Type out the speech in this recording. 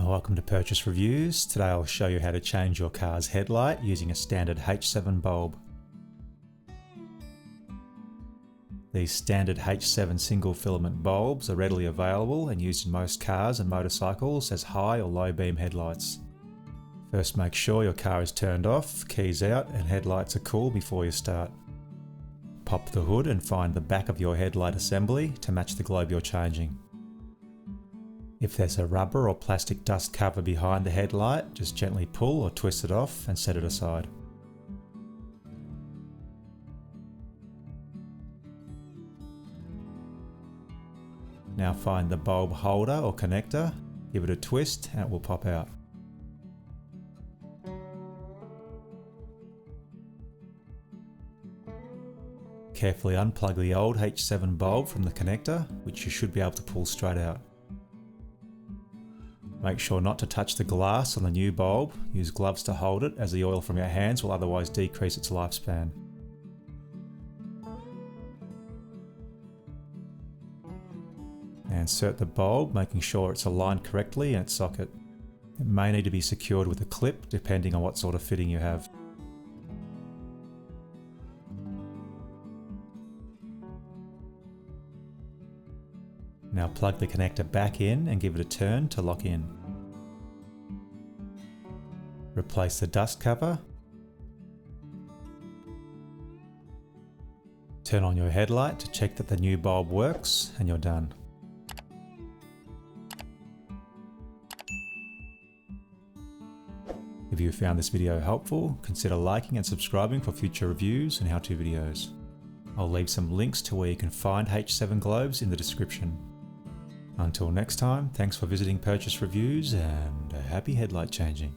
Welcome to Purchase Reviews. Today I'll show you how to change your car's headlight using a standard H7 bulb. These standard H7 single filament bulbs are readily available and used in most cars and motorcycles as high or low beam headlights. First, make sure your car is turned off, keys out and headlights are cool before you start. Pop the hood and find the back of your headlight assembly to match the globe you're changing. If there's a rubber or plastic dust cover behind the headlight, just gently pull or twist it off and set it aside. Now find the bulb holder or connector, give it a twist and it will pop out. Carefully unplug the old H7 bulb from the connector, which you should be able to pull straight out. Make sure not to touch the glass on the new bulb. Use gloves to hold it, as the oil from your hands will otherwise decrease its lifespan. And insert the bulb, making sure it's aligned correctly in its socket. It may need to be secured with a clip depending on what sort of fitting you have. Now plug the connector back in and give it a turn to lock in. Replace the dust cover. Turn on your headlight to check that the new bulb works and you're done. If you found this video helpful, consider liking and subscribing for future reviews and how-to videos. I'll leave some links to where you can find H7 globes in the description. Until next time, thanks for visiting Purchase Reviews and happy headlight changing.